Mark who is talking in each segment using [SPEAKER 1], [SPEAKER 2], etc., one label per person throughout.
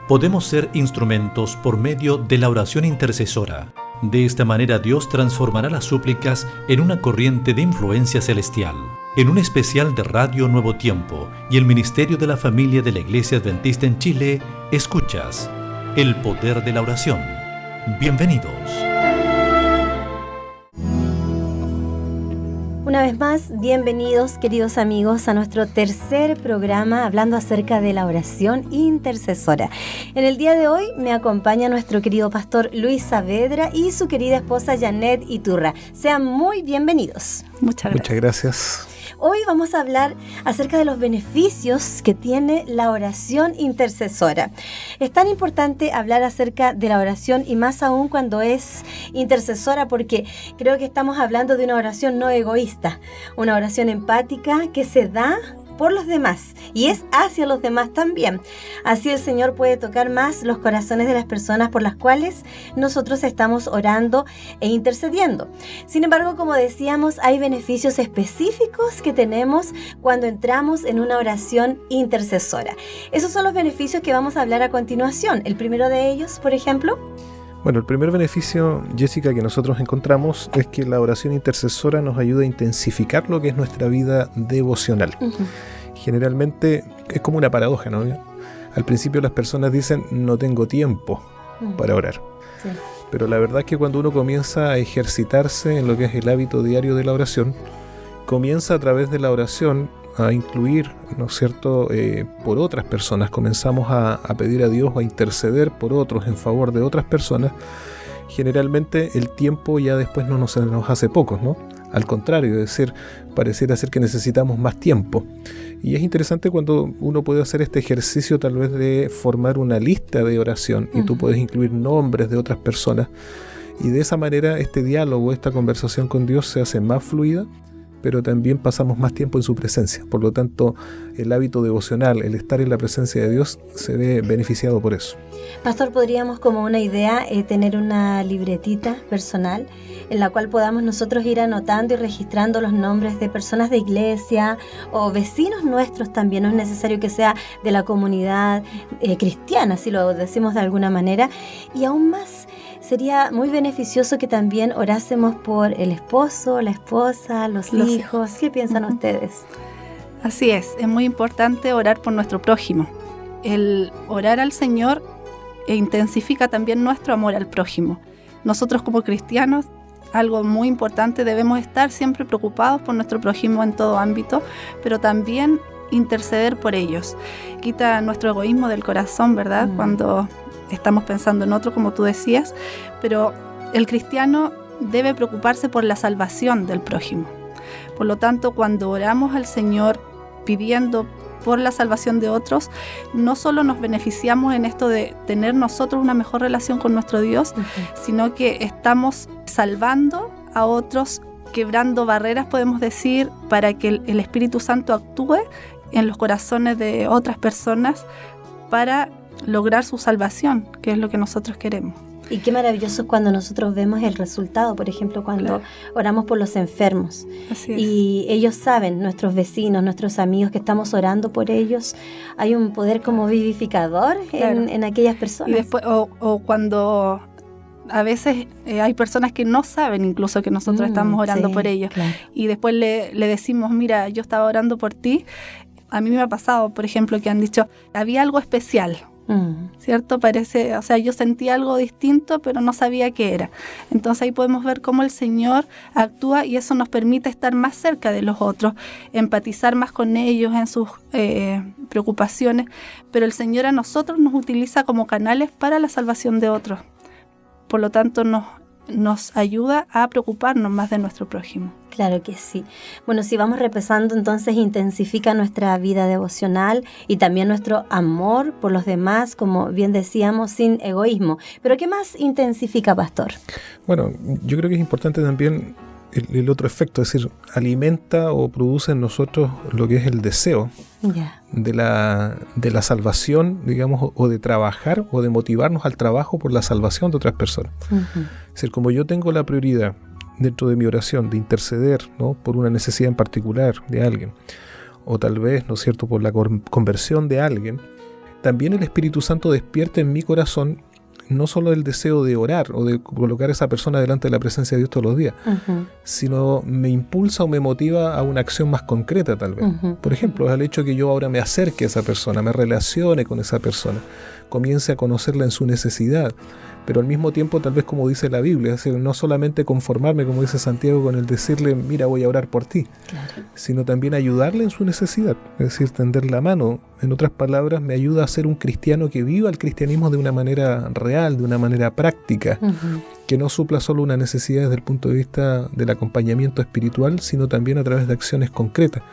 [SPEAKER 1] podemos ser instrumentos por medio de la oración intercesora. De esta manera Dios transformará las súplicas en una corriente de influencia celestial. En un especial de Radio Nuevo Tiempo y el Ministerio de la Familia de la Iglesia Adventista en Chile, escuchas El Poder de la Oración. Bienvenidos.
[SPEAKER 2] Una vez más, bienvenidos queridos amigos a nuestro tercer programa hablando acerca de la oración intercesora. En el día de hoy me acompaña nuestro querido pastor Luis Saavedra y su querida esposa Janet Iturra. Sean muy bienvenidos.
[SPEAKER 3] Muchas gracias.
[SPEAKER 2] Hoy vamos a hablar acerca de los beneficios que tiene la oración intercesora. Es tan importante hablar acerca de la oración y más aún cuando es intercesora, porque creo que estamos hablando de una oración no egoísta, una oración empática que se da por los demás y es hacia los demás también. Así el Señor puede tocar más los corazones de las personas por las cuales nosotros estamos orando e intercediendo. Sin embargo, como decíamos, hay beneficios específicos que tenemos cuando entramos en una oración intercesora. Esos son los beneficios que vamos a hablar a continuación. El primero de ellos, por ejemplo.
[SPEAKER 3] Bueno, el primer beneficio, Jessica, que nosotros encontramos es que la oración intercesora nos ayuda a intensificar lo que es nuestra vida devocional. Generalmente es como una paradoja, ¿no? Al principio las personas dicen, no tengo tiempo para orar. Sí. Pero la verdad es que cuando uno comienza a ejercitarse en lo que es el hábito diario de la oración, comienza a través de la oración a incluir, ¿no es cierto?, por otras personas. Comenzamos a pedir a Dios, a interceder por otros en favor de otras personas. Generalmente el tiempo ya después no nos hace pocos, ¿no? Al contrario, es decir, pareciera ser que necesitamos más tiempo. Y es interesante cuando uno puede hacer este ejercicio tal vez de formar una lista de oración y tú puedes incluir nombres de otras personas y de esa manera este diálogo, esta conversación con Dios se hace más fluida, pero también pasamos más tiempo en su presencia. Por lo tanto, el hábito devocional, el estar en la presencia de Dios, se ve beneficiado por eso.
[SPEAKER 2] Pastor, podríamos como una idea tener una libretita personal en la cual podamos nosotros ir anotando y registrando los nombres de personas de iglesia o vecinos nuestros también. No es necesario que sea de la comunidad cristiana, si lo decimos de alguna manera. Y aún más, sería muy beneficioso que también orásemos por el esposo, la esposa, los hijos. ¿Qué piensan ustedes?
[SPEAKER 4] Así es muy importante orar por nuestro prójimo. El orar al Señor intensifica también nuestro amor al prójimo. Nosotros como cristianos, algo muy importante, debemos estar siempre preocupados por nuestro prójimo en todo ámbito, pero también interceder por ellos. Quita nuestro egoísmo del corazón, ¿verdad? Cuando estamos pensando en otro, como tú decías, pero el cristiano debe preocuparse por la salvación del prójimo. Por lo tanto, cuando oramos al Señor pidiendo por la salvación de otros, no solo nos beneficiamos en esto de tener nosotros una mejor relación con nuestro Dios, sino que estamos salvando a otros, quebrando barreras, podemos decir, para que el Espíritu Santo actúe en los corazones de otras personas para lograr su salvación, que es lo que nosotros queremos.
[SPEAKER 2] Y qué maravilloso es cuando nosotros vemos el resultado, por ejemplo, cuando oramos por los enfermos. Así es. Y ellos saben, nuestros vecinos, nuestros amigos, que estamos orando por ellos. Hay un poder como vivificador en aquellas personas.
[SPEAKER 4] Y después, o cuando a veces hay personas que no saben incluso que nosotros estamos orando por ellos. Claro. Y después le decimos, mira, yo estaba orando por ti. A mí me ha pasado, por ejemplo, que han dicho, había algo especial. ¿Cierto? Parece, o sea, yo sentí algo distinto, pero no sabía qué era. Entonces ahí podemos ver cómo el Señor actúa y eso nos permite estar más cerca de los otros, empatizar más con ellos en sus preocupaciones, pero el Señor a nosotros nos utiliza como canales para la salvación de otros. Por lo tanto, nos ayuda a preocuparnos más de nuestro prójimo.
[SPEAKER 2] Claro que sí. Bueno, si vamos repasando, entonces intensifica nuestra vida devocional y también nuestro amor por los demás, como bien decíamos, sin egoísmo. ¿Pero qué más intensifica, pastor?
[SPEAKER 3] Bueno, yo creo que es importante también el otro efecto, es decir, alimenta o produce en nosotros lo que es el deseo de la salvación, digamos, o de trabajar o de motivarnos al trabajo por la salvación de otras personas. Es decir, como yo tengo la prioridad dentro de mi oración de interceder, ¿no?, por una necesidad en particular de alguien, o tal vez, ¿no es cierto?, por la conversión de alguien, también el Espíritu Santo despierta en mi corazón no solo el deseo de orar o de colocar a esa persona delante de la presencia de Dios todos los días, sino me impulsa o me motiva a una acción más concreta tal vez. Por ejemplo, al hecho que yo ahora me acerque a esa persona, me relacione con esa persona, comience a conocerla en su necesidad, pero al mismo tiempo tal vez como dice la Biblia, es decir, no solamente conformarme, como dice Santiago, con el decirle, mira, voy a orar por ti, sino también ayudarle en su necesidad, es decir, tender la mano. En otras palabras, me ayuda a ser un cristiano que viva el cristianismo de una manera real, de una manera práctica, que no supla solo una necesidad desde el punto de vista del acompañamiento espiritual, sino también a través de acciones concretas.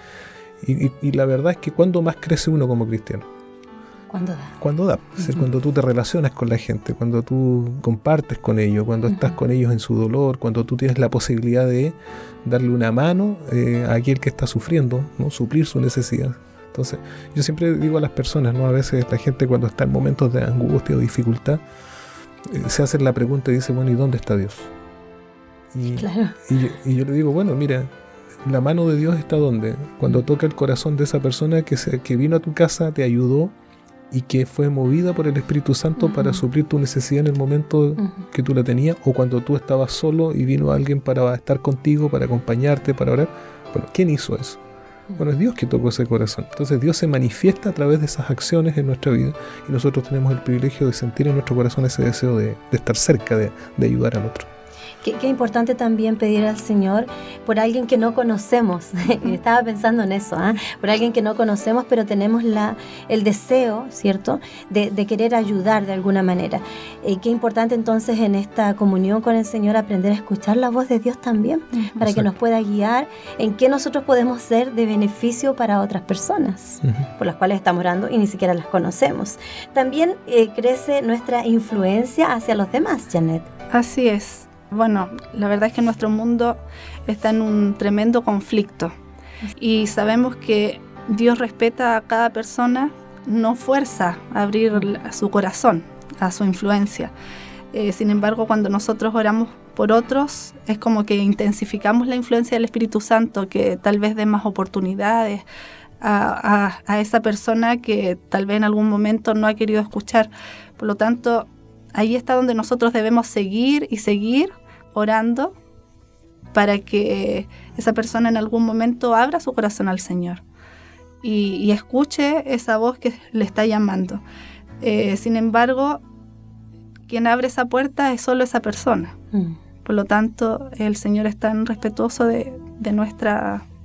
[SPEAKER 3] Y la verdad es que ¿cuándo más crece uno como cristiano? Cuando da. Es decir, cuando tú te relacionas con la gente, cuando tú compartes con ellos, cuando estás con ellos en su dolor, cuando tú tienes la posibilidad de darle una mano a aquel que está sufriendo, ¿no? Suplir su necesidad. Entonces, yo siempre digo a las personas, ¿no? A veces la gente cuando está en momentos de angustia o dificultad, se hace la pregunta y dice, bueno, ¿y dónde está Dios? Y yo le digo, bueno, mira, la mano de Dios está ¿dónde? Cuando toca el corazón de esa persona que vino a tu casa, te ayudó, y que fue movida por el Espíritu Santo para suplir tu necesidad en el momento que tú la tenías, o cuando tú estabas solo y vino alguien para estar contigo, para acompañarte, para orar. Bueno, ¿quién hizo eso? Bueno, es Dios que tocó ese corazón. Entonces Dios se manifiesta a través de esas acciones en nuestra vida, y nosotros tenemos el privilegio de sentir en nuestro corazón ese deseo de estar cerca, de ayudar al otro.
[SPEAKER 2] Qué importante también pedir al Señor por alguien que no conocemos. Estaba pensando en eso, por alguien que no conocemos, pero tenemos el deseo, ¿cierto?, de querer ayudar de alguna manera. Qué importante entonces en esta comunión con el Señor aprender a escuchar la voz de Dios también, para que nos pueda guiar en qué nosotros podemos ser de beneficio para otras personas, por las cuales estamos orando y ni siquiera las conocemos. También crece nuestra influencia hacia los demás, Janet.
[SPEAKER 4] Así es. Bueno, la verdad es que nuestro mundo está en un tremendo conflicto y sabemos que Dios respeta a cada persona, no fuerza a abrir su corazón a su influencia. Sin embargo, cuando nosotros oramos por otros, es como que intensificamos la influencia del Espíritu Santo, que tal vez dé más oportunidades a esa persona que tal vez en algún momento no ha querido escuchar. Por lo tanto, ahí está donde nosotros debemos seguir orando para que esa persona en algún momento abra su corazón al Señor y escuche esa voz que le está llamando. Sin embargo, quien abre esa puerta es solo esa persona. Por lo tanto, el Señor es tan respetuoso de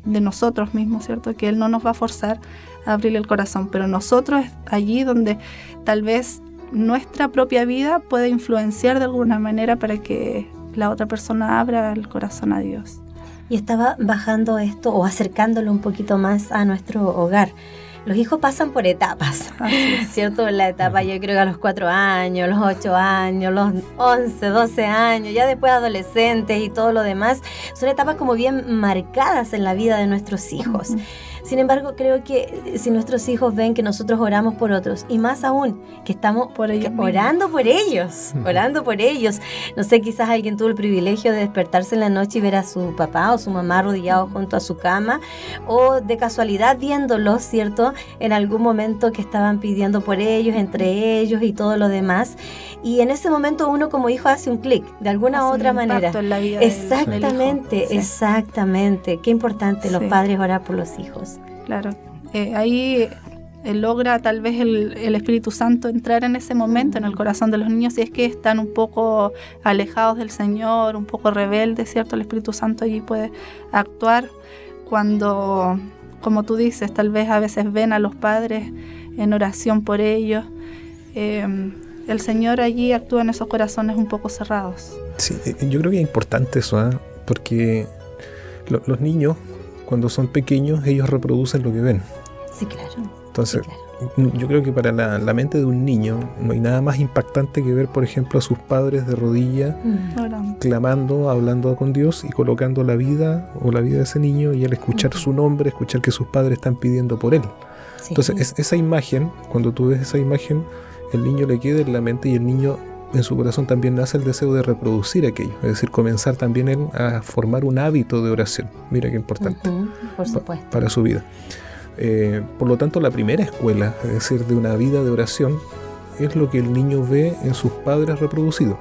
[SPEAKER 4] nosotros mismos, ¿cierto?, que Él no nos va a forzar a abrirle el corazón, pero nosotros allí donde tal vez nuestra propia vida puede influenciar de alguna manera para que la otra persona abra el corazón a Dios.
[SPEAKER 2] Y estaba bajando esto o acercándolo un poquito más a nuestro hogar. Los hijos pasan por etapas, ¿cierto? La etapa yo creo que a los 4 años, los 8 años, los 11, 12 años, ya después adolescentes y todo lo demás, son etapas como bien marcadas en la vida de nuestros hijos. Sin embargo, creo que si nuestros hijos ven que nosotros oramos por otros, y más aún, que estamos orando por ellos, no sé, quizás alguien tuvo el privilegio de despertarse en la noche y ver a su papá o su mamá arrodillados junto a su cama, o de casualidad viéndolos, ¿cierto?, en algún momento que estaban pidiendo por ellos, entre ellos y todo lo demás, y en ese momento uno como hijo hace un clic, de alguna u otra manera.
[SPEAKER 4] En la vida
[SPEAKER 2] exactamente,
[SPEAKER 4] del hijo. Sí.
[SPEAKER 2] Exactamente. Qué importante los padres orar por los hijos.
[SPEAKER 4] Claro, ahí logra tal vez el Espíritu Santo entrar en ese momento en el corazón de los niños, si es que están un poco alejados del Señor, un poco rebeldes, ¿cierto? El Espíritu Santo allí puede actuar cuando, como tú dices, tal vez a veces ven a los padres en oración por ellos. El Señor allí actúa en esos corazones un poco cerrados. Sí,
[SPEAKER 3] yo creo que es importante eso, porque los niños, cuando son pequeños, ellos reproducen lo que ven.
[SPEAKER 2] Sí, claro.
[SPEAKER 3] Entonces, yo creo que para la mente de un niño no hay nada más impactante que ver, por ejemplo, a sus padres de rodillas, clamando, hablando con Dios y colocando la vida de ese niño, y al escuchar su nombre, escuchar que sus padres están pidiendo por él. Sí. Entonces, esa imagen, cuando tú ves esa imagen, el niño le queda en la mente, y el niño en su corazón también nace el deseo de reproducir aquello, es decir, comenzar también a formar un hábito de oración. Mira qué importante,
[SPEAKER 2] por supuesto,
[SPEAKER 3] para su vida. Por lo tanto, la primera escuela, es decir, de una vida de oración, es lo que el niño ve en sus padres reproducido.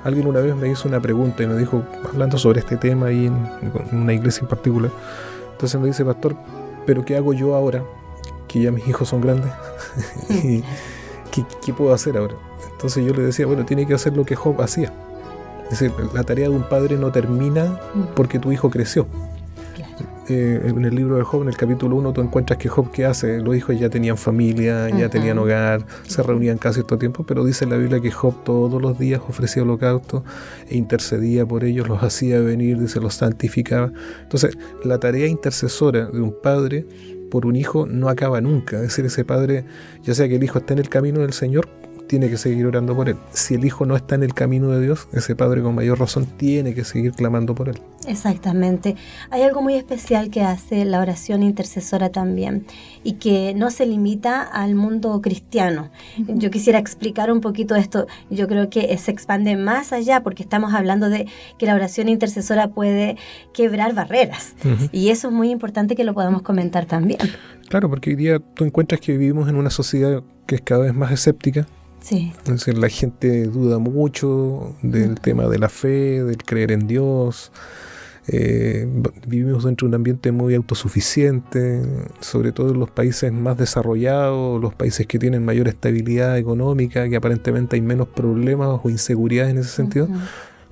[SPEAKER 3] Alguien una vez me hizo una pregunta y me dijo, hablando sobre este tema ahí en una iglesia en particular, entonces me dice, pastor, ¿pero qué hago yo ahora? Que ya mis hijos son grandes. ¿Y qué puedo hacer ahora? Entonces yo le decía, bueno, tiene que hacer lo que Job hacía. Es decir, la tarea de un padre no termina porque tu hijo creció. En el libro de Job, en el capítulo 1, tú encuentras que Job, ¿qué hace? Los hijos ya tenían familia, ya tenían hogar, se reunían cada cierto tiempo, pero dice la Biblia que Job todos los días ofrecía holocaustos e intercedía por ellos, los hacía venir, dice, los santificaba. Entonces, la tarea intercesora de un padre por un hijo no acaba nunca. Es decir, ese padre, ya sea que el hijo esté en el camino del Señor, tiene que seguir orando por él. Si el hijo no está en el camino de Dios, ese padre con mayor razón tiene que seguir clamando por él.
[SPEAKER 2] Exactamente. Hay algo muy especial que hace la oración intercesora también y que no se limita al mundo cristiano. Yo quisiera explicar un poquito esto. Yo creo que se expande más allá porque estamos hablando de que la oración intercesora puede quebrar barreras y eso es muy importante que lo podamos comentar también.
[SPEAKER 3] Claro, porque hoy día tú encuentras que vivimos en una sociedad que es cada vez más escéptica.
[SPEAKER 2] Sí.
[SPEAKER 3] Es decir, la gente duda mucho del tema de la fe, del creer en Dios. Vivimos dentro de un ambiente muy autosuficiente, sobre todo en los países más desarrollados, los países que tienen mayor estabilidad económica, que aparentemente hay menos problemas o inseguridad en ese sentido.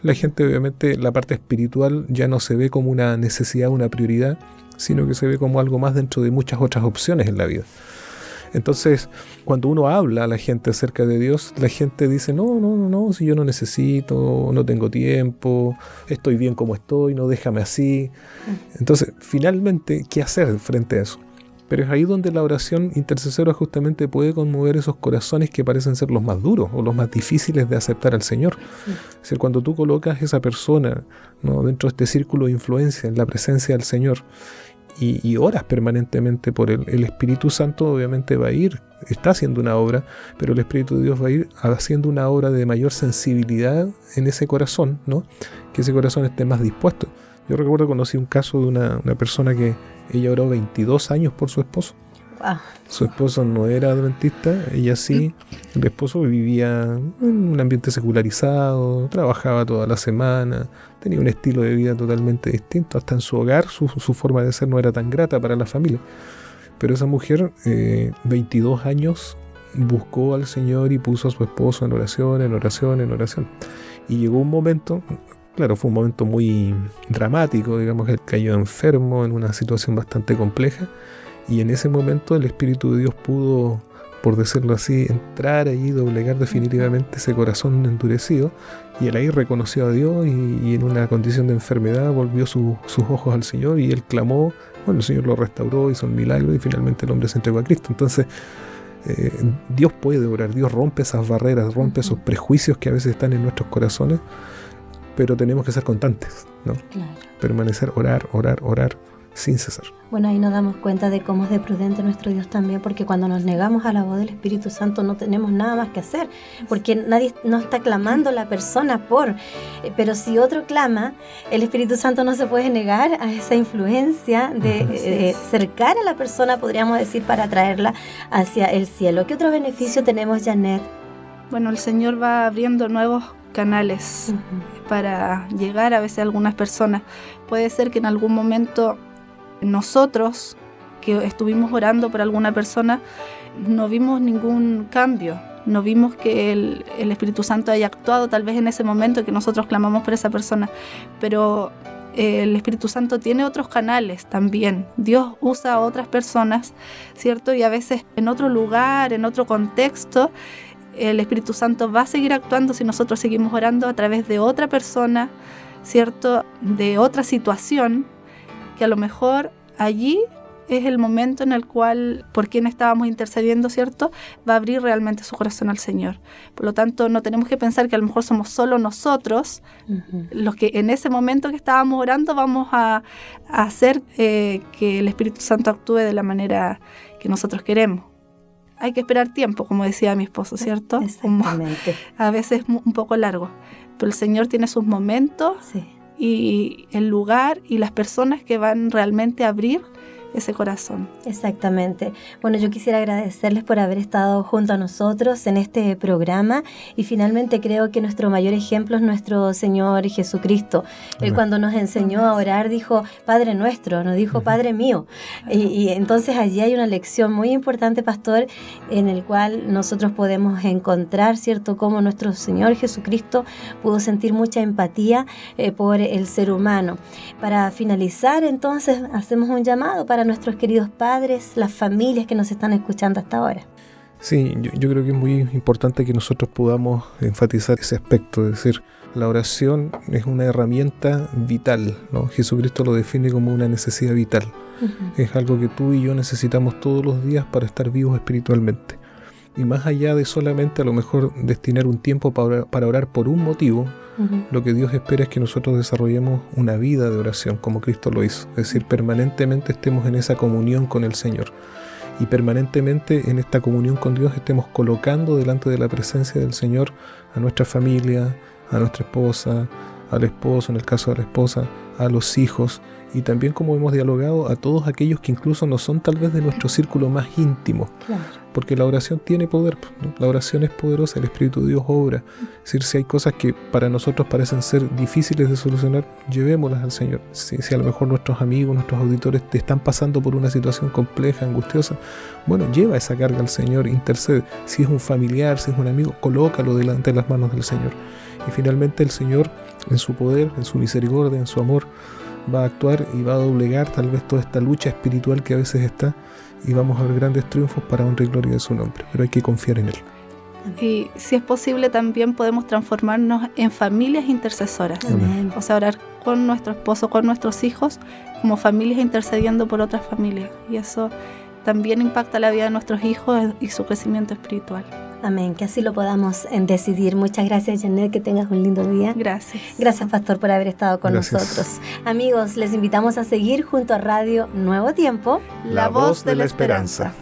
[SPEAKER 3] La gente, obviamente, la parte espiritual ya no se ve como una necesidad, una prioridad, sino que se ve como algo más dentro de muchas otras opciones en la vida. Entonces, cuando uno habla a la gente acerca de Dios, la gente dice, no, si yo no necesito, no tengo tiempo, estoy bien como estoy, no, déjame así. Entonces, finalmente, ¿qué hacer frente a eso? Pero es ahí donde la oración intercesora justamente puede conmover esos corazones que parecen ser los más duros o los más difíciles de aceptar al Señor. Es decir, cuando tú colocas a esa persona, ¿no?, dentro de este círculo de influencia, en la presencia del Señor, y oras permanentemente por él, el Espíritu Santo obviamente va a ir, está haciendo una obra, pero el Espíritu de Dios va a ir haciendo una obra de mayor sensibilidad en ese corazón, ¿no? Que ese corazón esté más dispuesto. Yo recuerdo, conocí un caso de una persona que ella oró 22 años por su esposo.
[SPEAKER 2] Wow.
[SPEAKER 3] Su esposo no era adventista, ella sí. El esposo vivía en un ambiente secularizado, trabajaba toda la semana, tenía un estilo de vida totalmente distinto. Hasta en su hogar su forma de ser no era tan grata para la familia. Pero esa mujer, 22 años, buscó al Señor y puso a su esposo en oración, en oración, en oración. Y llegó un momento, claro, fue un momento muy dramático, digamos, que él cayó enfermo en una situación bastante compleja. Y en ese momento el Espíritu de Dios pudo, por decirlo así, entrar allí y doblegar definitivamente ese corazón endurecido. Y él ahí reconoció a Dios y en una condición de enfermedad volvió sus ojos al Señor y él clamó. Bueno, el Señor lo restauró, hizo un milagro y finalmente el hombre se entregó a Cristo. Entonces, Dios puede obrar, Dios rompe esas barreras, rompe esos prejuicios que a veces están en nuestros corazones, pero tenemos que ser constantes, ¿no?
[SPEAKER 2] Claro.
[SPEAKER 3] Permanecer, orar, sin cesar.
[SPEAKER 2] Bueno, ahí nos damos cuenta de cómo es de prudente nuestro Dios también, porque cuando nos negamos a la voz del Espíritu Santo no tenemos nada más que hacer, porque nadie nos está clamando la persona pero si otro clama, el Espíritu Santo no se puede negar a esa influencia de cercar a la persona, podríamos decir, para traerla hacia el cielo. ¿Qué otro beneficio tenemos, Janet?
[SPEAKER 4] Bueno, el Señor va abriendo nuevos canales para llegar a veces a algunas personas. Puede ser que en algún momento nosotros que estuvimos orando por alguna persona no vimos ningún cambio, no vimos que el Espíritu Santo haya actuado tal vez en ese momento que nosotros clamamos por esa persona, pero el Espíritu Santo tiene otros canales también. Dios usa a otras personas, ¿cierto? Y a veces en otro lugar, en otro contexto, el Espíritu Santo va a seguir actuando si nosotros seguimos orando a través de otra persona, ¿cierto? De otra situación, que a lo mejor allí es el momento en el cual, por quien estábamos intercediendo, ¿cierto?, va a abrir realmente su corazón al Señor. Por lo tanto, no tenemos que pensar que a lo mejor somos solo nosotros los que en ese momento que estábamos orando vamos a hacer que el Espíritu Santo actúe de la manera que nosotros queremos. Hay que esperar tiempo, como decía mi esposo, ¿cierto?
[SPEAKER 2] Exactamente.
[SPEAKER 4] A veces un poco largo, pero el Señor tiene sus momentos.
[SPEAKER 2] Sí.
[SPEAKER 4] Y el lugar y las personas que van realmente a abrir ese corazón.
[SPEAKER 2] Exactamente. Bueno, yo quisiera agradecerles por haber estado junto a nosotros en este programa y finalmente creo que nuestro mayor ejemplo es nuestro Señor Jesucristo. Él cuando nos enseñó a orar dijo Padre nuestro, no dijo Padre mío. Y entonces allí hay una lección muy importante, pastor, en el cual nosotros podemos encontrar, ¿cierto?, cómo nuestro Señor Jesucristo pudo sentir mucha empatía por el ser humano. Para finalizar, entonces, hacemos un llamado para nuestros queridos padres, las familias que nos están escuchando hasta ahora.
[SPEAKER 3] Sí, yo creo que es muy importante que nosotros podamos enfatizar ese aspecto, es decir, la oración es una herramienta vital, ¿no? Jesucristo lo define como una necesidad vital. Es algo que tú y yo necesitamos todos los días para estar vivos espiritualmente. Y más allá de solamente a lo mejor destinar un tiempo para orar por un motivo, lo que Dios espera es que nosotros desarrollemos una vida de oración como Cristo lo hizo. Es decir, permanentemente estemos en esa comunión con el Señor. Y permanentemente en esta comunión con Dios estemos colocando delante de la presencia del Señor a nuestra familia, a nuestra esposa, al esposo, en el caso de la esposa, a los hijos, y también, como hemos dialogado, a todos aquellos que incluso no son tal vez de nuestro círculo más íntimo. Claro. Porque la oración tiene poder, ¿no? La oración es poderosa, el Espíritu de Dios obra. Es decir, si hay cosas que para nosotros parecen ser difíciles de solucionar, llevémoslas al Señor. Si a lo mejor nuestros amigos, nuestros auditores te están pasando por una situación compleja, angustiosa, bueno, lleva esa carga al Señor, intercede. Si es un familiar, si es un amigo, colócalo delante de las manos del Señor. Y finalmente el Señor, en su poder, en su misericordia, en su amor, va a actuar y va a doblegar tal vez toda esta lucha espiritual que a veces está, y vamos a ver grandes triunfos para honra y gloria de su nombre, pero hay que confiar en Él.
[SPEAKER 4] Y si es posible también podemos transformarnos en familias intercesoras. Amén. O sea, orar con nuestro esposo, con nuestros hijos, como familias intercediendo por otras familias, y eso también impacta la vida de nuestros hijos y su crecimiento espiritual.
[SPEAKER 2] Amén, que así lo podamos decidir. Muchas gracias, Janet, que tengas un lindo día.
[SPEAKER 4] Gracias.
[SPEAKER 2] Gracias, pastor, por haber estado con nosotros. Amigos, les invitamos a seguir junto a Radio Nuevo Tiempo,
[SPEAKER 3] la voz de la esperanza.